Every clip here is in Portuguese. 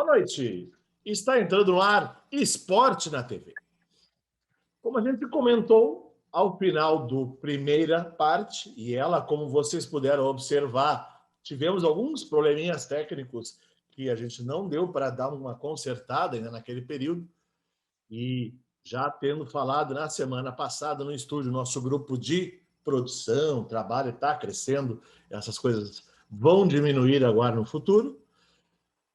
Boa noite. Está entrando no ar Esporte na TV. Como a gente comentou, ao final do primeira parte, e ela, como vocês puderam observar, tivemos alguns probleminhas técnicos que a gente não deu para dar uma consertada ainda naquele período. E já tendo falado na semana passada no estúdio, nosso grupo de produção, trabalho está crescendo, essas coisas vão diminuir agora no futuro.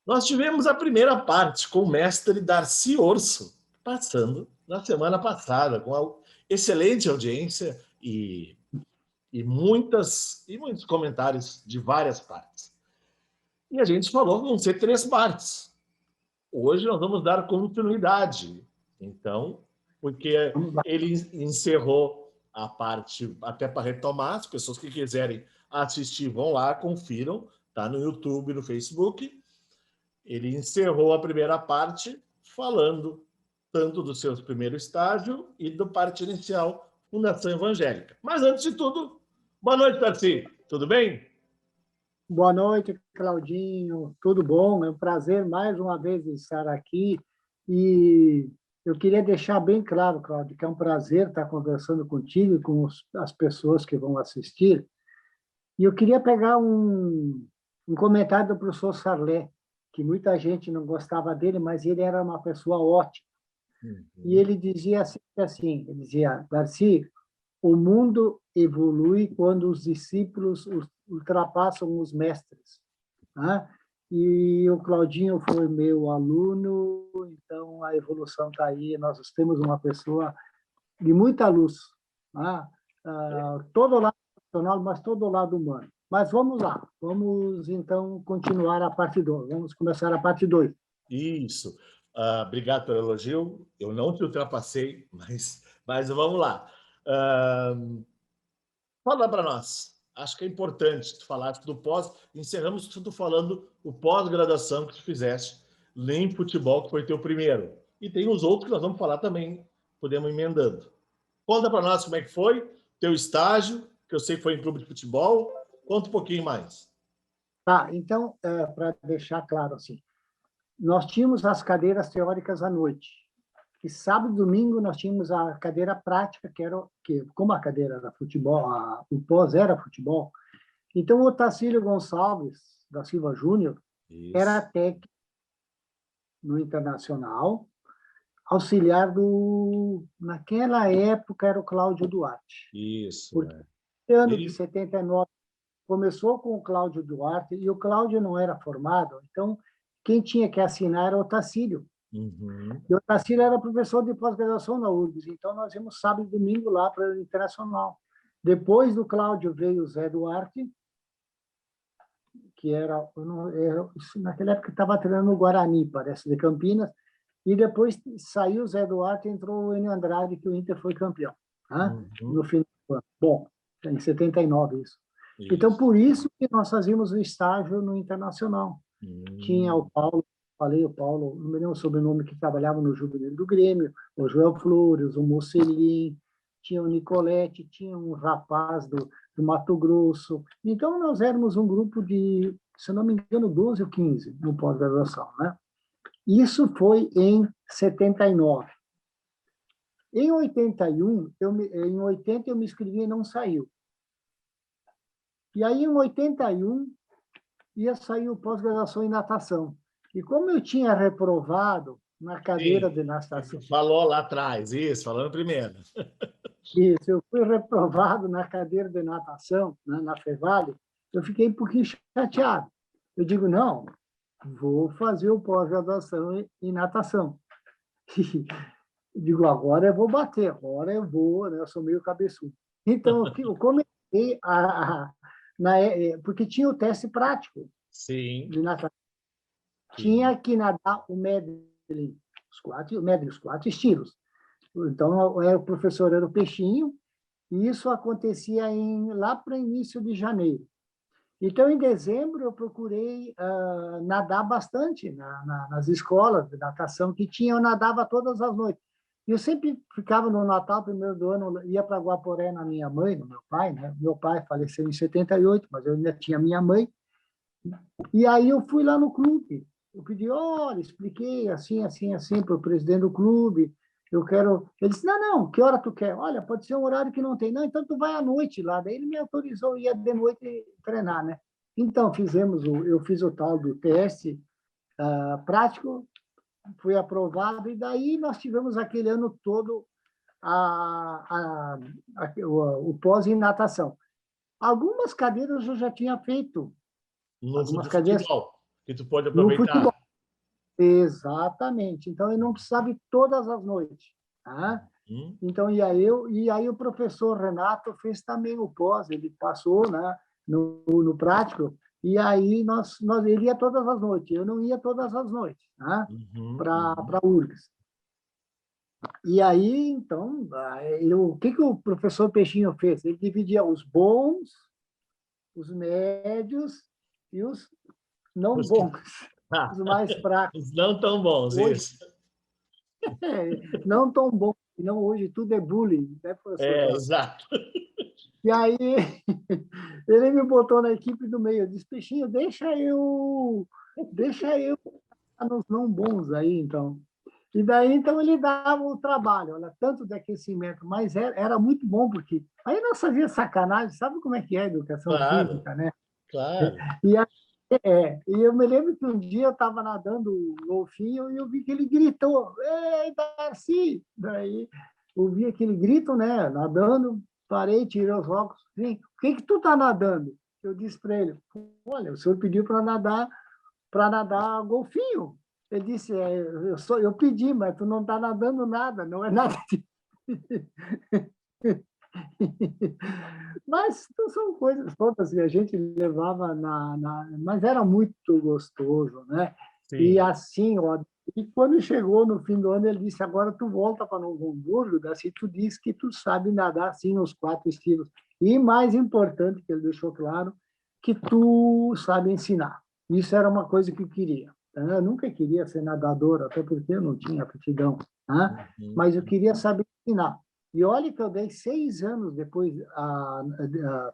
Nós tivemos a primeira parte com o mestre Darcy Orso, passando na semana passada, com excelente audiência e muitos comentários de várias partes. E a gente falou que vão ser 3 partes. Hoje nós vamos dar continuidade. Então, porque ele encerrou a parte, até para retomar, as pessoas que quiserem assistir vão lá, confiram, está no YouTube, no Facebook. Ele encerrou a primeira parte falando tanto do seu primeiro estágio e do parte inicial, Fundação Evangélica. Mas, antes de tudo, boa noite, Darcy. Tudo bem? Boa noite, Claudinho. Tudo bom? É um prazer mais uma vez estar aqui. E eu queria deixar bem claro, Cláudio, que é um prazer estar conversando contigo e com as pessoas que vão assistir. E eu queria pegar um comentário do professor Sarlé, que muita gente não gostava dele, mas ele era uma pessoa ótima. E ele dizia assim, ele dizia, Darcy, o mundo evolui quando os discípulos ultrapassam os mestres. Né? E o Claudinho foi meu aluno, então a evolução está aí. Nós temos uma pessoa de muita luz. Né? Todo o lado profissional, mas todo o lado humano. Mas vamos lá, vamos então continuar a parte 2. Vamos começar a parte 2. Isso. Obrigado pelo elogio. Eu não te ultrapassei, mas vamos lá. Fala para nós. Acho que é importante tu falar do pós. Encerramos tudo falando o pós-graduação que tu fizeste em futebol, que foi teu primeiro. E tem os outros que nós vamos falar também, podemos emendando. Conta para nós como é que foi teu estágio, que eu sei que foi em clube de futebol. Conta um pouquinho mais. Tá, então, para deixar claro assim, nós tínhamos as cadeiras teóricas à noite. E sábado e domingo nós tínhamos a cadeira prática, como a cadeira era futebol, o pós era futebol. Então, o Tacílio Gonçalves da Silva Júnior era técnico no Internacional, auxiliar naquela época era o Cláudio Duarte. Isso. Porque no ano de 79 começou com o Cláudio Duarte e o Cláudio não era formado, então quem tinha que assinar era o Tacílio. Uhum. E o Tacílio era professor de pós-graduação na URGS, então nós íamos sábado e domingo lá para o Internacional. Depois do Cláudio veio o Zé Duarte, que naquela época estava treinando no Guarani, parece, de Campinas, e depois saiu o Zé Duarte e entrou o Enio Andrade, que o Inter foi campeão, né? No final do ano. Bom, em 79 isso. Então, por isso que nós fazíamos o estágio no Internacional. Tinha o Paulo, o Paulo, não me lembro o sobrenome, que trabalhava no Juvenil do Grêmio, o Joel Flores, o Mocelin, tinha o Nicolete, tinha um rapaz do Mato Grosso. Então, nós éramos um grupo de, se não me engano, 12 ou 15 no pós-graduação, né? Isso foi em 79. Em 81, em 80 eu me inscrevi e não saiu. E aí, em 81, ia sair o pós-graduação em natação. E como eu tinha reprovado na cadeira de natação... Falou lá atrás, isso, falando primeiro. Isso, eu fui reprovado na cadeira de natação, né, na Fevale, eu fiquei um pouquinho chateado. Eu digo, não, vou fazer o pós-graduação em natação. E digo, agora eu vou bater, agora eu vou, né, eu sou meio cabeçudo. Então, eu comecei porque tinha o teste prático. Sim. De natação. Tinha que nadar o medley, os 4 estilos. Então, o professor era o Peixinho, e isso acontecia lá para início de janeiro. Então, em dezembro, eu procurei nadar bastante nas escolas de natação que tinham, eu nadava todas as noites. E eu sempre ficava no Natal, primeiro do ano, ia para Guaporé na minha mãe, no meu pai, né? Meu pai faleceu em 78, mas eu ainda tinha minha mãe. E aí eu fui lá no clube, eu pedi, olha, expliquei assim, assim, assim para o presidente do clube, eu quero... Ele disse, não, que hora tu quer? Olha, pode ser um horário que não tem. Não, então tu vai à noite lá. Daí ele me autorizou a ir de noite treinar, né? Então, eu fiz o tal do teste prático, fui aprovado, e daí nós tivemos aquele ano todo o pós em natação. Algumas cadeiras eu já tinha feito, No algumas cadeiras futebol, que tu pode no aproveitar. futebol. Exatamente. Então, eu não precisava ir todas as noites. Tá? Então, e aí o professor Renato fez também o pós, ele passou, né, no prático, e aí ele ia todas as noites, eu não ia todas as noites, né, para a URGS. E aí, então, o que o professor Peixinho fez? Ele dividia os bons, os médios e os não bons, os mais fracos. Os não tão bons, Hoje, isso. não tão bom, não, hoje tudo é bullying, né, professor? Exato. E aí, ele me botou na equipe do meio, eu disse, Peixinho, deixa eu nos não bons aí, então. E daí, então, ele dava o trabalho, olha, tanto de aquecimento, mas era muito bom, porque aí nós fazíamos sacanagem, sabe como é que é a educação Claro, física, né? claro. E eu me lembro que um dia eu estava nadando o golfinho e eu vi que ele gritou, ei, Darcy! Daí eu vi aquele grito, né, nadando, parei, tirei os óculos, vem, o que tu está nadando? Eu disse para ele, olha, o senhor pediu para nadar golfinho. Ele disse, eu pedi, mas tu não está nadando nada, não é nada de... Mas são coisas todas que a gente levava mas era muito gostoso, né? Sim. E assim, ó, e quando chegou no fim do ano, ele disse, agora tu volta para Novo Hamburgo, assim, tu diz que tu sabe nadar assim nos 4 estilos. E mais importante, que ele deixou claro, que tu sabe ensinar. Isso era uma coisa que eu queria. Eu nunca queria ser nadador, até porque eu não tinha aptidão, né? Mas eu queria saber ensinar. E olha que eu dei 6 anos depois,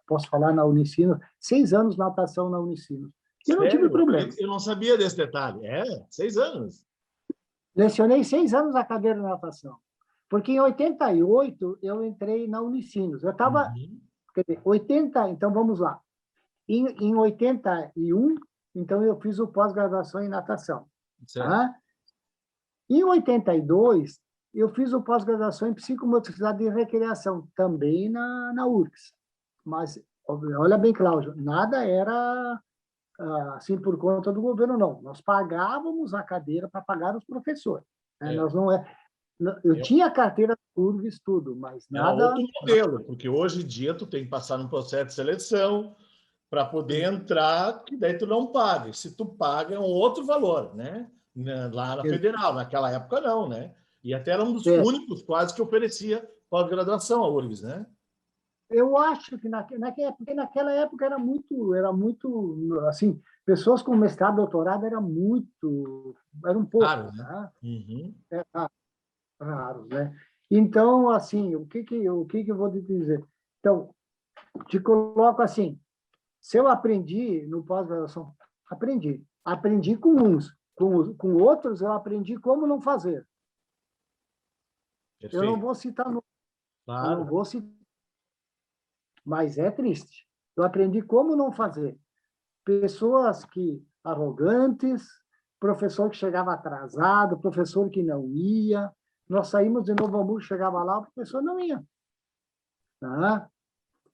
posso falar na Unicinos, 6 anos natação na Unicinos. E eu não tive Sério? problema. Eu não sabia desse detalhe. 6 anos. Lecionei 6 anos a cadeira de natação. Porque em 88 eu entrei na Unicinos. Eu estava, quer dizer, 80, então vamos lá. Em 81, então eu fiz o pós-graduação em natação. Tá? Em 82, eu fiz o pós-graduação em psicomotricidade e recreação, também na URGS. Mas, olha bem, Cláudio, nada era assim por conta do governo, não. Nós pagávamos a cadeira para pagar os professores. Né? Nós não eu tinha carteira da URGS, tudo, mas nada... Era outro modelo, porque hoje em dia tu tem que passar num processo de seleção para poder entrar, que daí tu não paga. Se tu paga, é um outro valor, né? Lá na Federal. Naquela época, não, né? E até era um dos únicos quase que oferecia pós-graduação a URGS, né? Eu acho que naquela época era muito, assim, pessoas com mestrado, doutorado eram um pouco, Claro, né? tá? Uhum. Raros, né? Então, assim, o que eu vou te dizer? Então, te coloco assim, se eu aprendi no pós-graduação, aprendi com uns, com outros eu aprendi como não fazer. Perfeito. Eu não vou citar nomes, claro. eu não vou citar, mas é triste. Eu aprendi como não fazer. Pessoas arrogantes, professor que chegava atrasado, professor que não ia. Nós saímos de Novo Hamburgo, chegava lá, o professor não ia. Tá?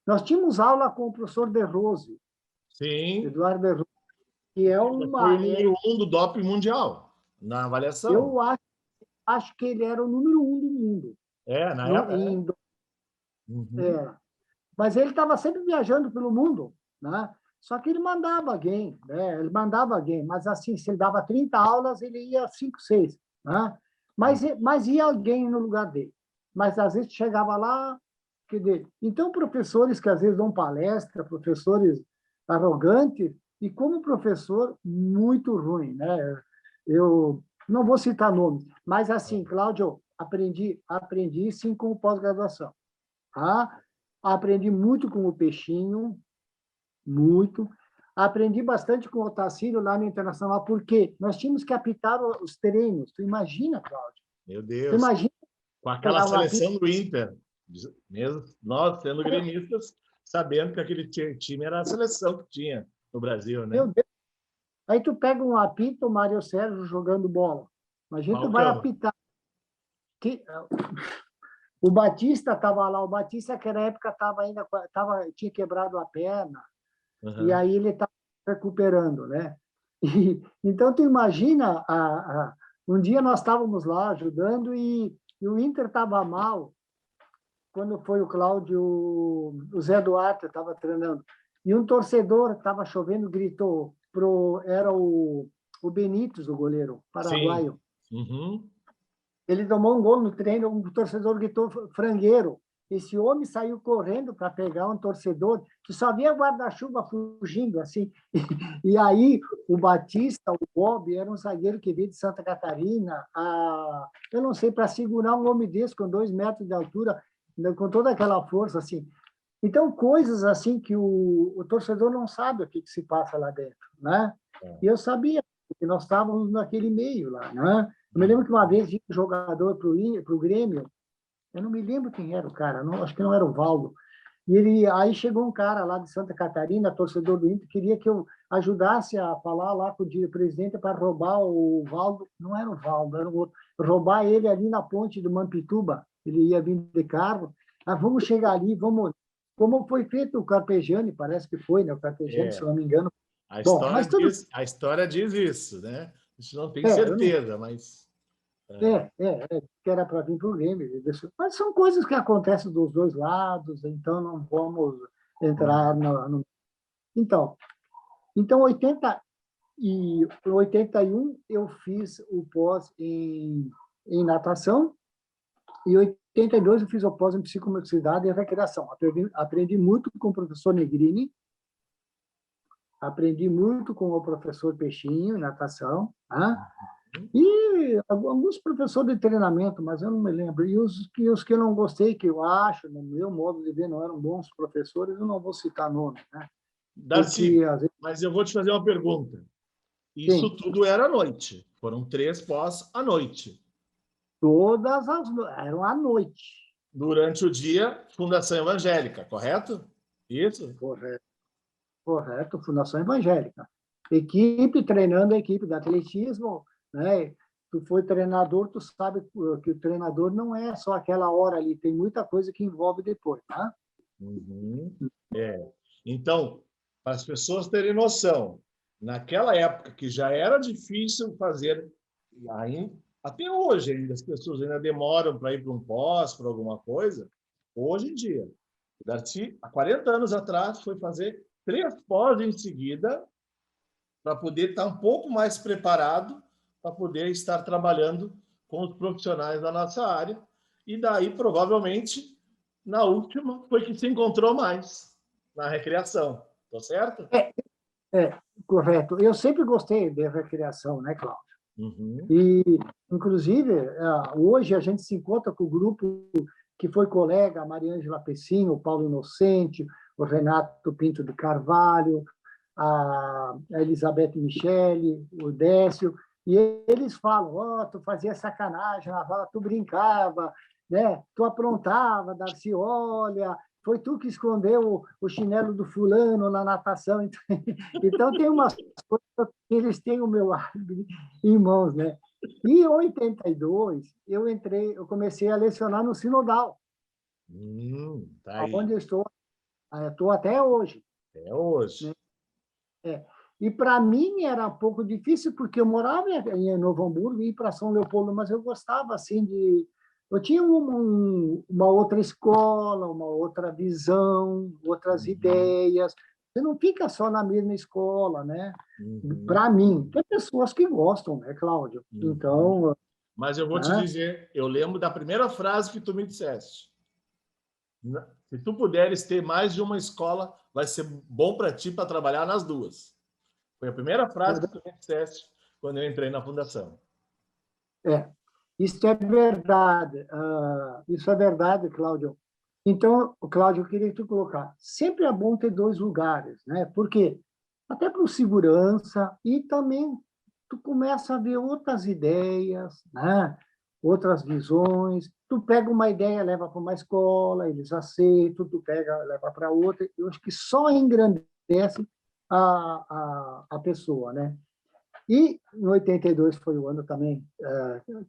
Nós tínhamos aula com o professor De Rose, Sim. Eduardo De Rose, que é uma... Foi o número 1 do doping mundial, na avaliação. Eu acho que ele era o número 1 do mundo. Na época. Mas ele estava sempre viajando pelo mundo, né? Só que ele mandava alguém, né? Ele mandava alguém, mas assim, se ele dava 30 aulas, ele ia 5, 6, né? Mas ia alguém no lugar dele. Mas às vezes chegava lá, quer dizer, então professores que às vezes dão palestra, professores arrogantes, e como professor muito ruim, né? Eu não vou citar nomes, mas assim, Cláudio, aprendi sim com pós-graduação, tá? Aprendi muito com o Peixinho, muito. Aprendi bastante com o Tacílio lá no Internacional, porque nós tínhamos que apitar os treinos. Tu imagina, Cláudio? Meu Tu Deus. imagina Com aquela pegar um apito? seleção do Inter, mesmo nós sendo gremistas, sabendo que aquele time era a seleção que tinha no Brasil, Meu né? Deus. Aí tu pega um apito, o Mário Sérgio jogando bola. Imagina, tu vai Falcão. apitar. Que, o Batista estava lá. O Batista, naquela época, tinha quebrado a perna. E Uhum. aí ele está recuperando, né? Então, tu imagina, um dia nós estávamos lá ajudando e o Inter estava mal, quando foi o Cláudio, o Zé Duarte estava treinando, e um torcedor, estava chovendo, gritou, era o Benítez, o goleiro Sim. paraguaio. Uhum. Ele tomou um gol no treino, um torcedor gritou frangueiro. Esse homem saiu correndo para pegar um torcedor, que só via guarda-chuva fugindo, assim. E aí, o Batista, o Bob, era um zagueiro que veio de Santa Catarina, eu não sei, para segurar um homem desse, com 2 metros de altura, com toda aquela força, assim. Então, coisas assim que o torcedor não sabe o que se passa lá dentro, né? E eu sabia, porque nós estávamos naquele meio lá, né? Eu me lembro que uma vez vinha um jogador para o Grêmio, eu não me lembro quem era o cara, não, acho que não era o Valdo. E aí chegou um cara lá de Santa Catarina, torcedor do Inter, queria que eu ajudasse a falar lá com o presidente para roubar o Valdo, não era o Valdo, era o outro, roubar ele ali na ponte do Mampituba, ele ia vir de carro, vamos chegar ali, vamos... Como foi feito o Carpegiani, parece que foi, né? O Carpegiani, se É, não me engano. a Bom, história mas tudo... diz, a história diz isso, né? A gente não tem Eu não... certeza, mas que era para vir para o Grêmio. Mas são coisas que acontecem dos dois lados, então não vamos entrar no... Então 81 eu fiz o pós em natação e 82 eu fiz o pós em psicomotricidade e recreação. Aprendi muito com o professor Negrini, aprendi muito com o professor Peixinho em natação, tá? E alguns professores de treinamento, mas eu não me lembro. E os que eu não gostei, que eu acho, no meu modo de ver, não eram bons professores, eu não vou citar nome, né? Darcy, Porque, às vezes, mas eu vou te fazer uma pergunta. Isso sim, tudo era à noite. Foram 3 pós à noite. eram à noite. Durante o dia, Fundação Evangélica, correto? Isso? Correto, correto, Fundação Evangélica. Equipe treinando a equipe de atletismo, né? Tu foi treinador, tu sabe que o treinador não é só aquela hora ali, tem muita coisa que envolve depois, tá? Uhum. É. Então, para as pessoas terem noção, naquela época que já era difícil fazer, até hoje ainda, as pessoas ainda demoram para ir para um pós, para alguma coisa. Hoje em dia, o Darcy, há 40 anos atrás, foi fazer 3 pós em seguida para poder estar um pouco mais preparado para poder estar trabalhando com os profissionais da nossa área. E daí, provavelmente, na última, foi que se encontrou mais, na recreação. Tá certo? É, correto. Eu sempre gostei de recreação, né, Cláudio? Uhum. E, inclusive, hoje a gente se encontra com o grupo que foi colega, a Mariângela Pessinho, o Paulo Inocente, o Renato Pinto de Carvalho, a Elizabeth Michele, o Décio, e eles falam, tu fazia sacanagem na vala, tu brincava, né? Tu aprontava, Darcy, olha, foi tu que escondeu o chinelo do fulano na natação. Então, tem umas coisas que eles têm o meu álibi em mãos, né? E em 82, eu comecei a lecionar no Sinodal, Tá aí. onde eu estou até hoje. É hoje. Né? E para mim era um pouco difícil, porque eu morava em Novo Hamburgo e ir para São Leopoldo, mas eu gostava assim de... Eu tinha uma outra escola, uma outra visão, outras ideias. Você não fica só na mesma escola, né? Uhum. Para mim, tem pessoas que gostam, né, Cláudio? Uhum. Então, Mas eu vou te né? dizer, eu lembro da primeira frase que tu me disseste. Se tu puderes ter mais de uma escola, vai ser bom para ti para trabalhar nas duas. Foi a primeira frase que tu me disseste quando eu entrei na fundação. É, isso é verdade. Isso é verdade, Cláudio. Então, Cláudio, eu queria que tu colocar. Sempre é bom ter 2 lugares, né? Por quê? até para o segurança, e também tu começa a ver outras ideias, né? Outras visões. Tu pega uma ideia, leva para uma escola, eles aceitam, tu pega, leva para outra. Eu acho que só engrandece a pessoa, né? E em 82 foi o ano também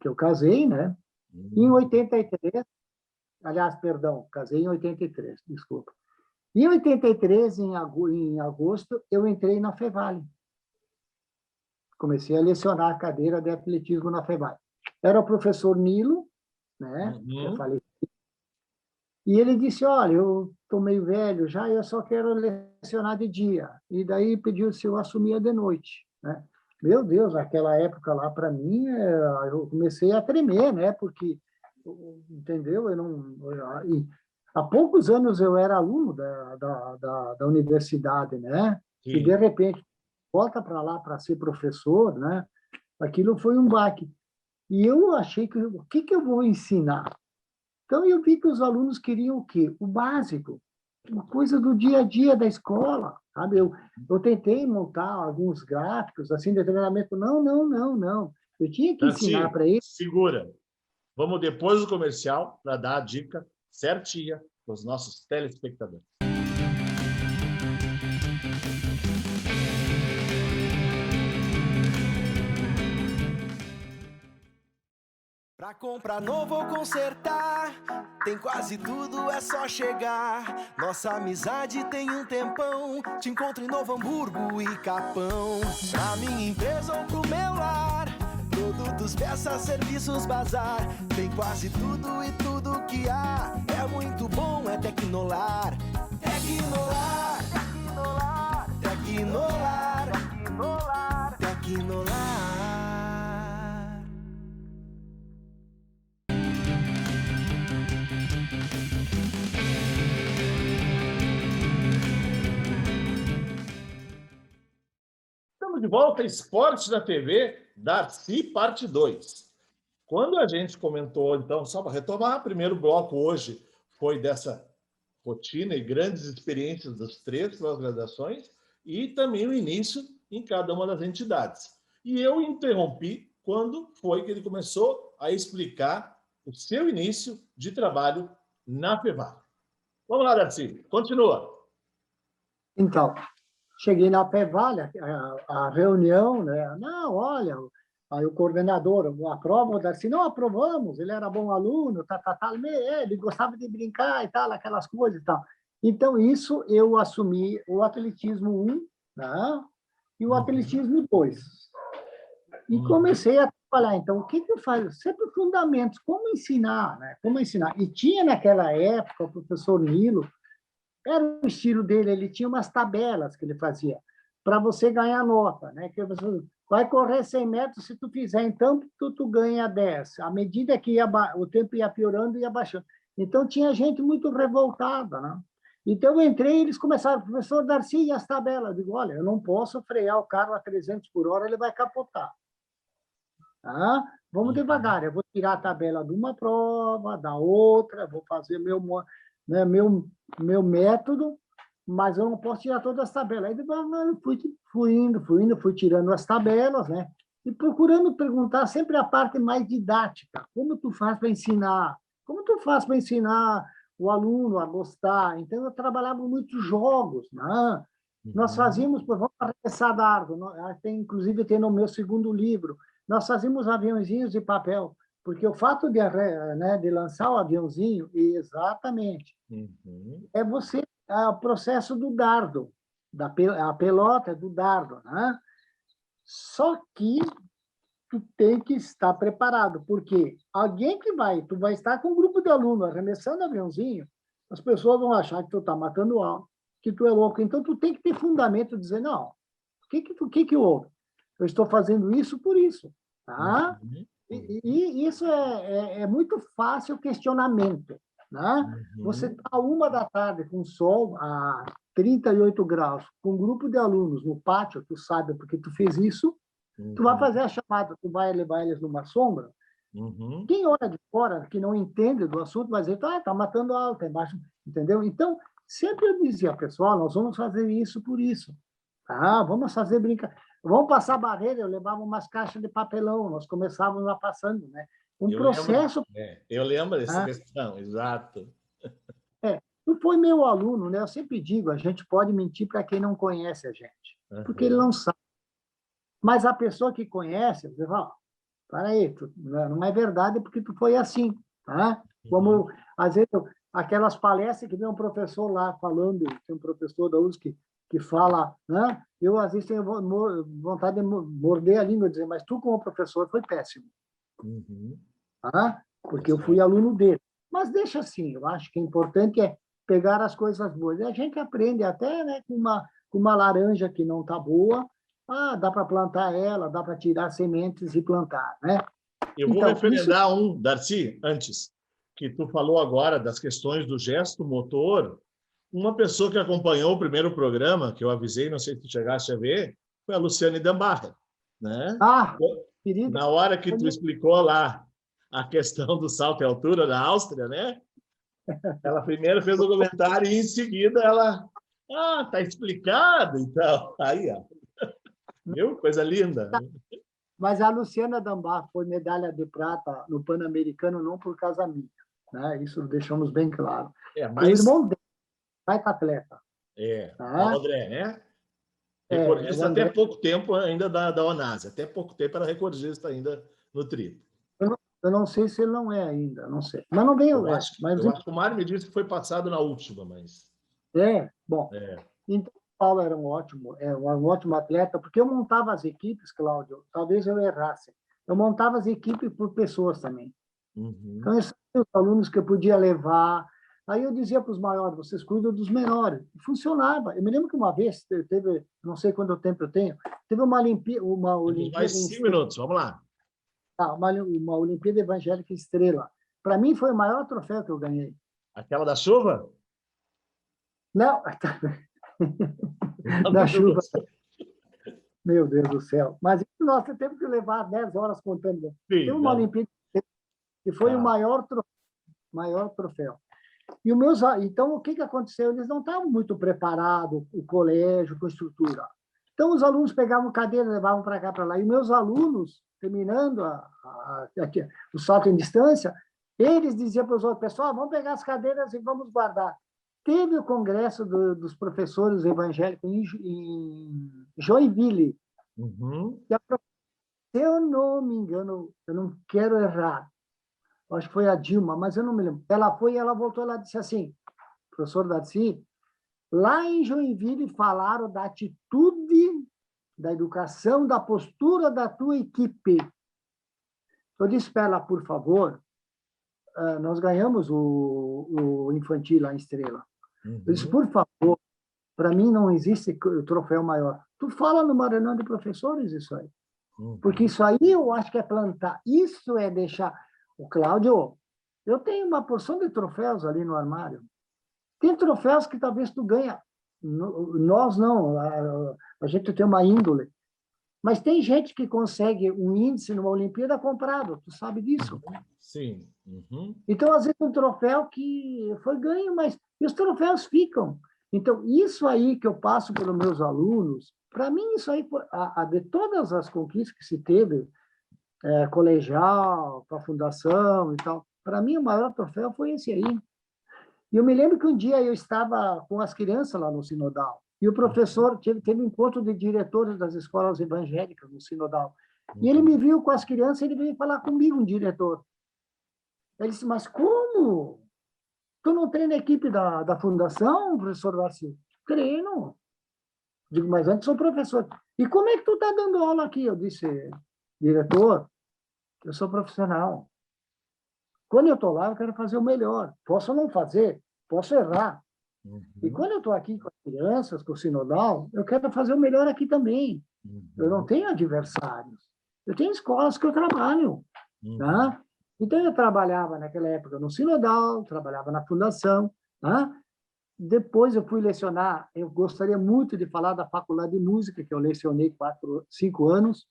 que eu casei, né? E em 83, aliás, perdão, casei em 83, desculpa. Em 83, em agosto, eu entrei na Fevale. Comecei a lecionar a cadeira de atletismo na Fevale. Era o professor Nilo, né? Que eu falei. E ele disse, olha, eu estou meio velho já, eu só quero lecionar de dia. E daí pediu se eu assumia de noite, né? Meu Deus, naquela época lá, para mim, eu comecei a tremer, né? Porque, entendeu? Há poucos anos eu era aluno da universidade, né? Sim. E, de repente, volta para lá para ser professor, né? Aquilo foi um baque. E eu achei que, o que eu vou ensinar? Então, eu vi que os alunos queriam o quê? O básico, uma coisa do dia a dia da escola, sabe? Eu tentei montar alguns gráficos, assim, de treinamento. Não. Eu tinha que ensinar para eles. Segura. Vamos depois do comercial para dar a dica certinha para os nossos telespectadores. Pra comprar novo ou consertar, tem quase tudo, é só chegar. Nossa amizade tem um tempão, te encontro em Novo Hamburgo e Capão. Pra minha empresa ou pro meu lar, produtos, peças, serviços, bazar. Tem quase tudo e tudo que há, é muito bom, é Tecnolar. Tecnolar, Tecnolar, Tecnolar, Tecnolar. Estamos de volta, Esporte na TV, Darcy, parte 2. Quando a gente comentou, então, só para retomar, o primeiro bloco hoje foi dessa rotina e grandes experiências das 3 pós-graduações e também o início em cada uma das entidades. E eu interrompi quando foi que ele começou a explicar o seu início de trabalho na Fevale. Vamos lá, Darcy, continua. Então, cheguei na Fevale, a reunião, né? Não, olha, aí o coordenador, aprova, o Darcy, não aprovamos, ele era bom aluno, ele gostava de brincar e tal, aquelas coisas e tal. Então, isso eu assumi o atletismo 1, né? E o atletismo 2. E comecei a trabalhar. Então, o que eu faço? Sempre fundamentos, como ensinar, né? Como ensinar. E tinha naquela época o professor Nilo, era o estilo dele, ele tinha umas tabelas que ele fazia para você ganhar nota, né? Que você vai correr 100 metros, se tu fizer, então, tu ganha 10. À medida que o tempo ia piorando, ia baixando. Então, tinha gente muito revoltada, né? Então, eu entrei, eles começaram, professor Darcy, e as tabelas? Eu digo, olha, eu não posso frear o carro a 300 por hora, ele vai capotar. Tá? Vamos devagar, eu vou tirar a tabela de uma prova, da outra, vou fazer meu método, mas eu não posso tirar todas as tabelas. Aí eu fui indo, fui tirando as tabelas, né? E procurando perguntar sempre a parte mais didática. Como tu faz para ensinar? Como tu faz para ensinar o aluno a gostar? Então, eu trabalhava muitos jogos, né? Nós fazíamos, vamos arremessar dardo, inclusive tem no meu segundo livro, nós fazíamos aviãozinhos de papel, porque o fato de lançar o aviãozinho, exatamente, é o processo do dardo, a pelota do dardo, né? Só que tu tem que estar preparado, porque tu vai estar com um grupo de alunos arremessando aviãozinho, as pessoas vão achar que tu está matando aula, que tu é louco. Então, tu tem que ter fundamento, dizer, não, o que houve? Eu estou fazendo isso por isso. Tá? E isso é muito fácil questionamento. Né? Você está 1h com sol a 38 graus, com um grupo de alunos no pátio, tu sabe porque tu fez isso, tu vai fazer a chamada, tu vai levar eles numa sombra. Quem olha de fora, que não entende do assunto, vai dizer, tá matando aula, tá embaixo, entendeu? Então, sempre eu dizia, pessoal, nós vamos fazer isso por isso. Ah, vamos fazer brincadeira. Vamos passar barreira, eu levava umas caixas de papelão, nós começávamos lá passando, né? Um processo... Eu lembro dessa Ah, questão, exato. tu foi meu aluno, né? Eu sempre digo, a gente pode mentir para quem não conhece a gente, porque ele não sabe. Mas a pessoa que conhece, você fala, ó, peraí, não é verdade porque tu foi assim, tá? Como, às vezes, aquelas palestras que vem um professor lá falando, tem um professor da USP que fala, né? Eu, às vezes, tenho vontade de morder a língua e dizer, mas tu, como professor, foi péssimo, tá? Porque eu fui aluno dele. Mas deixa assim, eu acho que o importante é pegar as coisas boas. E a gente aprende até, né, com uma laranja que não está boa, dá para plantar ela, dá para tirar sementes e plantar, né? Eu vou referendar Darcy, antes, que tu falou agora das questões do gesto motor. Uma pessoa que acompanhou o primeiro programa, que eu avisei, não sei se tu chegaste a ver, foi a Luciane Dambarra, né? Querida, na hora que tu explicou lá a questão do salto e altura da Áustria, né? Ela primeiro fez o comentário e em seguida ela... tá explicado, então. Aí, ó. Viu? Coisa linda. Mas a Luciana Dambar foi medalha de prata no Pan-Americano não por causa minha, né? Isso deixamos bem claro. O irmão dele, baita atleta. O André, né? Recordista até pouco tempo ainda da Onasa. Até pouco tempo era recordista ainda no tri. Eu não sei se ele não é ainda, não sei. Mas não veio. Eu acho que o Mário me disse que foi passado na última, mas... Bom. Então, o Paulo era um ótimo atleta, porque eu montava as equipes, Cláudio, talvez eu errasse. Eu montava as equipes por pessoas também. Então, eu sabia os alunos que eu podia levar. Aí eu dizia para os maiores, vocês cuidam dos menores. E funcionava. Eu me lembro que uma vez, teve, não sei quanto tempo eu tenho, teve uma Olimpíada... Mais 5 minutos, vamos lá. Uma Olimpíada Evangélica Estrela. Para mim, foi o maior troféu que eu ganhei. Aquela da chuva? Não, da chuva. Meu Deus do céu. Mas nós temos que levar 10 horas contando. Tem uma Olimpíada que foi o maior troféu. Então, o que aconteceu? Eles não estavam muito preparados, o colégio, com estrutura. Então, os alunos pegavam cadeira, levavam para cá, para lá. E meus alunos, terminando o salto em distância, eles diziam para os outros, pessoal, vamos pegar as cadeiras e vamos guardar. Teve o congresso dos professores evangélicos em Joinville. Se eu não me engano, eu não quero errar, acho que foi a Dilma, mas eu não me lembro. Ela foi e ela voltou, ela disse assim, professor Darcy, lá em Joinville falaram da atitude, da educação, da postura da tua equipe. Eu disse para ela, por favor, nós ganhamos o infantil lá em Estrela. Eu disse, por favor, para mim não existe troféu maior. Tu fala no Maranhão de professores isso aí. Porque isso aí eu acho que é plantar. Isso é deixar... O Cláudio, eu tenho uma porção de troféus ali no armário. Tem troféus que talvez tu ganha. Nós não. A gente tem uma índole. Mas tem gente que consegue um índice numa Olimpíada comprado. Tu sabe disso? Sim. Então, às vezes, um troféu que foi ganho, mas os troféus ficam. Então, isso aí que eu passo pelos meus alunos, para mim, isso aí, de todas as conquistas que se teve, colegial, para a fundação e tal, para mim, o maior troféu foi esse aí. E eu me lembro que um dia eu estava com as crianças lá no Sinodal, e o professor teve um encontro de diretores das escolas evangélicas no Sinodal. E ele me viu com as crianças, ele veio falar comigo, um diretor. Ele disse, mas como? Tu não treina a equipe da fundação, professor Darcy? Treino. Digo, mas antes sou professor. E como é que tu está dando aula aqui? Eu disse, diretor, eu sou profissional. Quando eu estou lá, eu quero fazer o melhor. Posso não fazer, posso errar. E quando eu estou aqui com as crianças, com o Sinodal, eu quero fazer o melhor aqui também. Eu não tenho adversários. Eu tenho escolas que eu trabalho. Tá? Então, eu trabalhava naquela época no Sinodal, trabalhava na Fundação. Tá? Depois eu fui lecionar, eu gostaria muito de falar da Faculdade de Música, que eu lecionei 5 anos.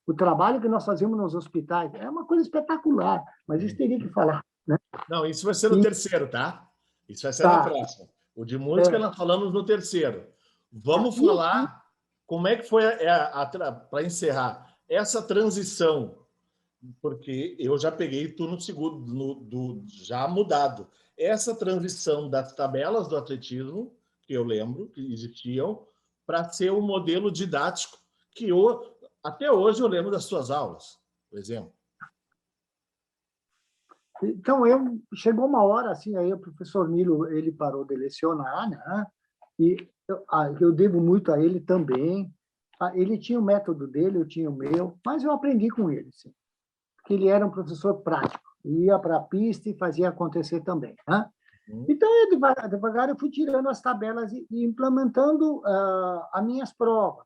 O trabalho que nós fazemos nos hospitais é uma coisa espetacular, mas isso teria que falar. Né? Não, isso vai ser no terceiro, tá? Isso vai ser na próxima. O de música nós falamos no terceiro. Vamos falar como é que foi, para encerrar, essa transição, porque eu já peguei tu no segundo, já mudado. Essa transição das tabelas do atletismo, que eu lembro que existiam, para ser um modelo didático, que até hoje eu lembro das suas aulas, por exemplo. Então, chegou uma hora, assim, aí o professor Nilo, ele parou de lecionar, né? E eu devo muito a ele também. Ele tinha o método dele, eu tinha o meu, mas eu aprendi com ele, sim. Porque ele era um professor prático. Ia para a pista e fazia acontecer também, né? Então, devagar eu fui tirando as tabelas e implementando as minhas provas.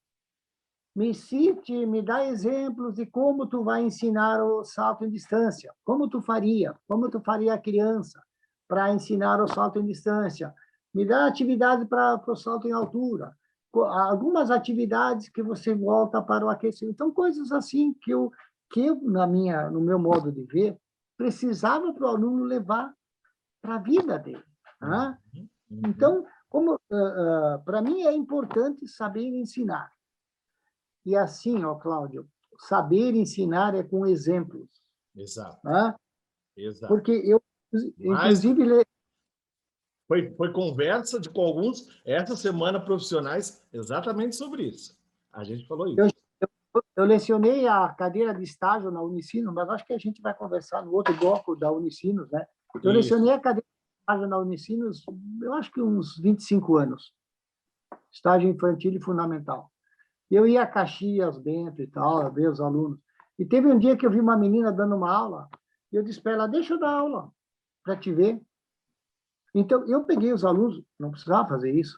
Me cite, me dá exemplos de como tu vai ensinar o salto em distância. Como tu faria a criança para ensinar o salto em distância. Me dá atividade para o salto em altura. Algumas atividades que você volta para o aquecimento. Então, coisas assim que eu no meu modo de ver, precisava para o aluno levar para a vida dele. Tá? Então, para mim é importante saber ensinar. E assim, ó, Cláudio, saber ensinar é com exemplos. Exato. Né? Exato. Porque eu, inclusive... Foi conversa com alguns, essa semana, profissionais, exatamente sobre isso. A gente falou isso. Eu lecionei a cadeira de estágio na Unicinos, mas acho que a gente vai conversar no outro bloco da Unicinos, né? Eu lecionei a cadeira de estágio na Unicinos, eu acho que uns 25 anos. Estágio infantil e fundamental. Eu ia a Caxias, Bento e tal, ver os alunos. E teve um dia que eu vi uma menina dando uma aula, e eu disse para ela, deixa eu dar aula, para te ver. Então, eu peguei os alunos, não precisava fazer isso,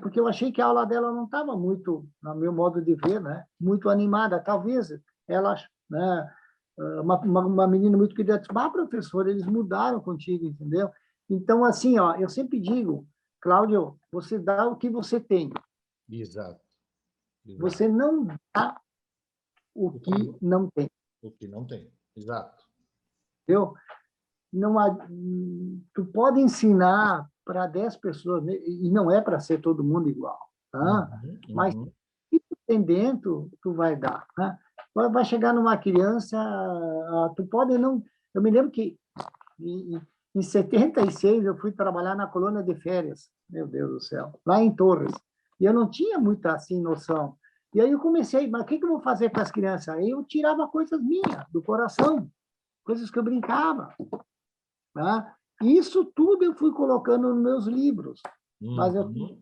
porque eu achei que a aula dela não estava muito, no meu modo de ver, né, muito animada. Talvez ela, né, uma menina muito querida, disse, professor, eles mudaram contigo, entendeu? Então, assim, ó, eu sempre digo, Cláudio, você dá o que você tem. Exato. Você não dá o que não tem. O que não tem, exato. Entendeu? Não há, tu pode ensinar para 10 pessoas, e não é para ser todo mundo igual, tá? Mas se tu tem dentro, tu vai dar. Tá? Vai chegar numa criança, tu pode não... Eu me lembro que em 76 eu fui trabalhar na colônia de férias, meu Deus do céu, lá em Torres, e eu não tinha muita assim noção. E aí eu comecei, mas o que eu vou fazer com as crianças? Aí eu tirava coisas minhas, do coração, coisas que eu brincava. Tá? Isso tudo eu fui colocando nos meus livros. Mas eu não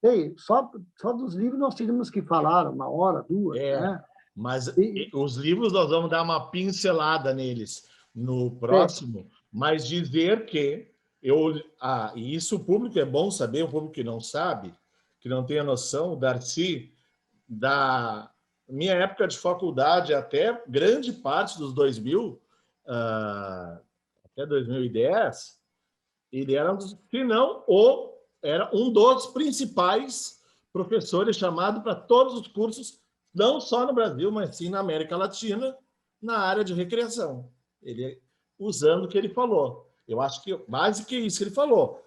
sei, só dos livros nós tínhamos que falar 1 hora, 2. Né? Mas os livros nós vamos dar uma pincelada neles no próximo, mas dizer que e isso o público é bom saber, o público que não sabe, que não tem a noção, o Darcy, da minha época de faculdade até grande parte dos 2000, até 2010, ele era, se não, era um dos principais professores chamado para todos os cursos, não só no Brasil, mas sim na América Latina, na área de recreação. Ele usando o que ele falou. Eu acho que mais do que isso que ele falou.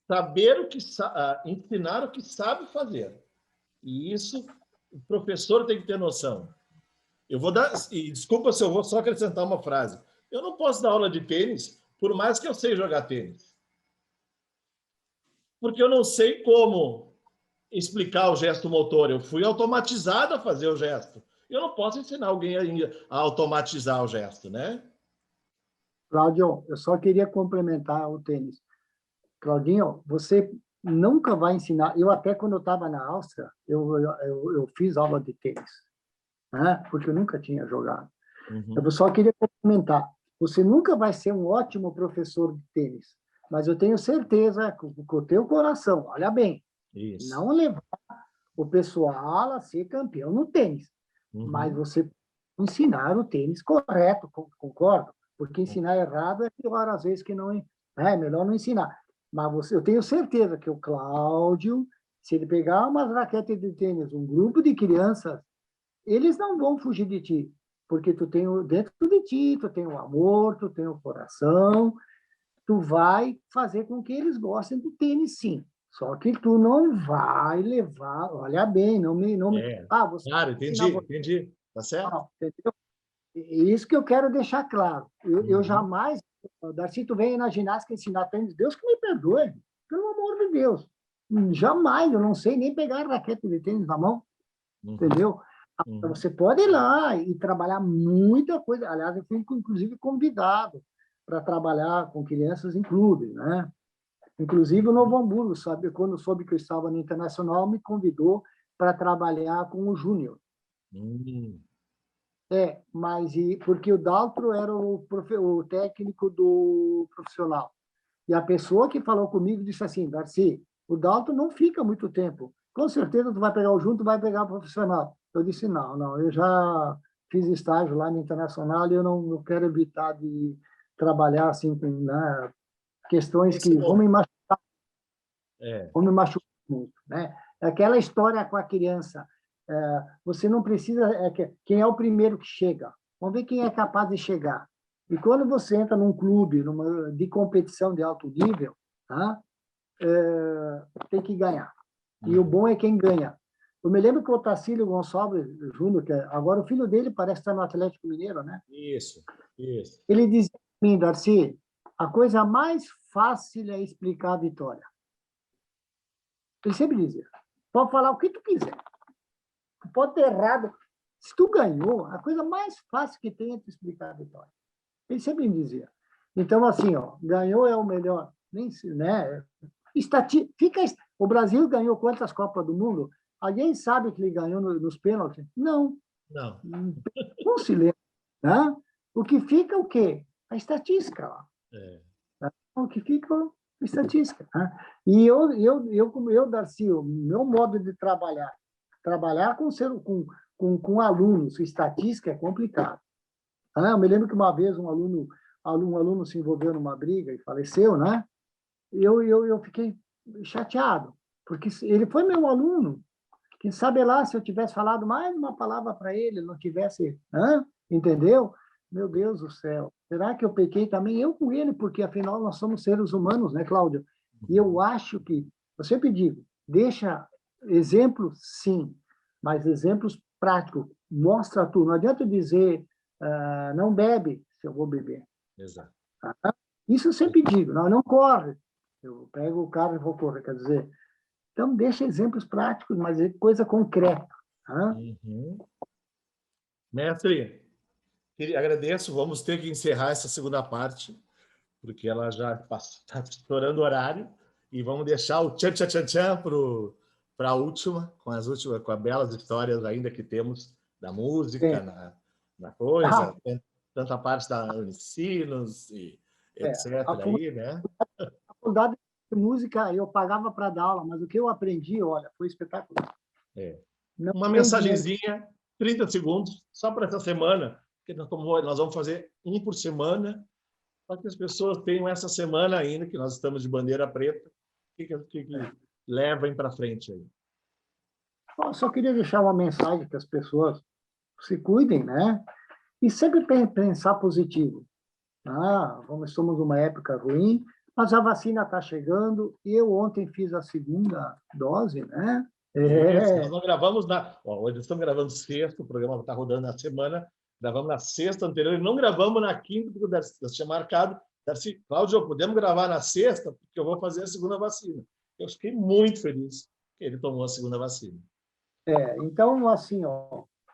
Saber ensinar o que sabe fazer. E isso o professor tem que ter noção. Eu vou dar, e desculpa se eu vou só acrescentar uma frase. Eu não posso dar aula de tênis, por mais que eu sei jogar tênis. Porque eu não sei como explicar o gesto motor. Eu fui automatizado a fazer o gesto. Eu não posso ensinar alguém a automatizar o gesto, né? Claudio, eu só queria complementar o tênis. Claudinho, você nunca vai ensinar... Eu até quando eu estava na Áustria, eu fiz aula de tênis, né? Porque eu nunca tinha jogado. Eu só queria complementar. Você nunca vai ser um ótimo professor de tênis, mas eu tenho certeza que com o teu coração, olha bem, não levar o pessoal a ser campeão no tênis, mas você ensinar o tênis correto, concordo? Porque ensinar errado é pior às vezes que não é melhor não ensinar. Mas eu tenho certeza que o Cláudio, se ele pegar umas raquetes de tênis, um grupo de crianças, eles não vão fugir de ti, porque tu tem dentro de ti, tu tem o amor, tu tem o coração, tu vai fazer com que eles gostem do tênis, sim. Só que tu não vai levar, olha bem, não me... você claro, ensinar entendi. Tá certo? não, entendeu? E isso que eu quero deixar claro. Eu Uhum. jamais, Darcy, tu vem na ginástica ensinar tênis, Deus que me perdoe, pelo amor de Deus. Jamais, eu não sei nem pegar a raquete de tênis na mão, entendeu? Você pode ir lá e trabalhar muita coisa. Aliás, eu fui, inclusive, convidado para trabalhar com crianças em clube, né? Inclusive, o Novo Hamburgo, sabe, quando soube que eu estava no Internacional, me convidou para trabalhar com o Júnior. Mas porque o Daltro era o técnico do profissional. E a pessoa que falou comigo disse assim, Darcy, o Daltro não fica muito tempo. Com certeza tu vai pegar o junto, vai pegar o profissional. Eu disse, não, eu já fiz estágio lá no Internacional e eu não quero evitar de trabalhar assim com, né, questões que vão me machucar. Vão me machucar muito, né? Aquela história com a criança, você não precisa... quem é o primeiro que chega? Vamos ver quem é capaz de chegar. E quando você entra num clube de competição de alto nível, tá? Tem que ganhar. E o bom é quem ganha. Eu me lembro que o Otacílio Gonçalves Júnior, que agora o filho dele parece estar no Atlético Mineiro, né? Isso. Ele dizia para mim, Darcy, a coisa mais fácil é explicar a vitória. Ele sempre dizia, pode falar o que tu quiser. Tu pode ter errado. Se tu ganhou, a coisa mais fácil que tem é tu explicar a vitória. Ele sempre me dizia. Então, assim, ganhou é o melhor. Nem, né? O Brasil ganhou quantas Copas do Mundo? Alguém sabe que ele ganhou nos pênaltis? Não. Não se lembra. Né? O que fica é o quê? A estatística. O que fica é a estatística. Né? E eu, Darcy, o meu modo de trabalhar com alunos, estatística é complicado. Eu me lembro que uma vez um aluno se envolveu numa briga e faleceu, né? Eu fiquei chateado, porque ele foi meu aluno. Quem sabe lá, se eu tivesse falado mais uma palavra para ele, não tivesse... Entendeu? Meu Deus do céu. Será que eu pequei também? Eu com ele, porque afinal nós somos seres humanos, né, Cláudio? E eu acho que, eu sempre digo, deixa exemplos, sim, mas exemplos práticos. Mostra tu. Não adianta dizer, não bebe, se eu vou beber. Exato. Isso eu sempre digo, não corre. Eu pego o carro e vou correr, quer dizer. Então, deixa exemplos práticos, mas é coisa concreta. Mestre, agradeço. Vamos ter que encerrar essa segunda parte, porque ela já está estourando o horário. E vamos deixar o tchan-tchan-tchan para a última, com as belas histórias ainda que temos da música, na coisa, tanta parte da Unicinos e etc. Aí, né? A faculdade de música eu pagava para dar aula, mas o que eu aprendi, olha, foi espetacular. Uma mensagenzinha, 30 segundos, só para essa semana, que nós vamos fazer um por semana, para que as pessoas tenham essa semana ainda, que nós estamos de bandeira preta, que levem para frente aí. Eu só queria deixar uma mensagem que as pessoas se cuidem, né? E sempre pensar positivo. Somos numa época ruim, mas a vacina está chegando. Eu ontem fiz a segunda dose, né? Nós não gravamos hoje estamos gravando sexta, o programa está rodando na semana, gravamos na sexta anterior e não gravamos na quinta, porque o Darcy tinha marcado. Darcy, Cláudio, podemos gravar na sexta, porque eu vou fazer a segunda vacina. Eu fiquei muito feliz que ele tomou a segunda vacina. Então, assim,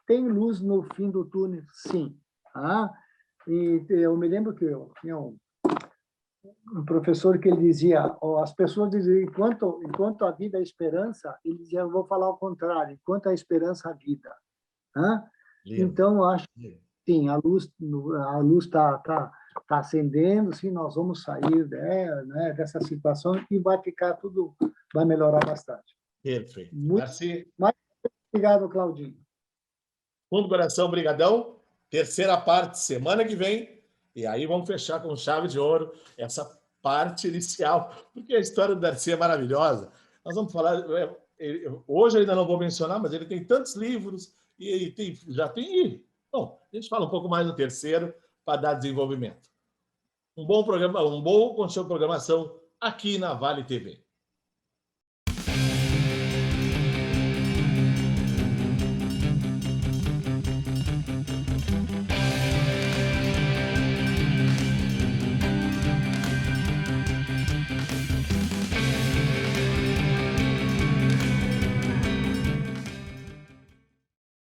tem luz no fim do túnel, sim. E eu me lembro que eu tinha um professor que ele dizia, as pessoas diziam, enquanto a vida é esperança, ele dizia, eu vou falar o contrário, enquanto a esperança, a vida. Então, eu acho que, sim, a luz está acendendo, sim, nós vamos sair dessa situação e vai melhorar bastante. Perfeito. Obrigado, Claudinho. Fundo do coração, brigadão. Terceira parte, semana que vem. E aí vamos fechar com chave de ouro essa parte inicial, porque a história do Darcy é maravilhosa. Nós vamos falar... Hoje eu ainda não vou mencionar, mas ele tem tantos livros e já tem... Bom, a gente fala um pouco mais no terceiro para dar desenvolvimento. Um bom programa, condição de programação aqui na Vale TV.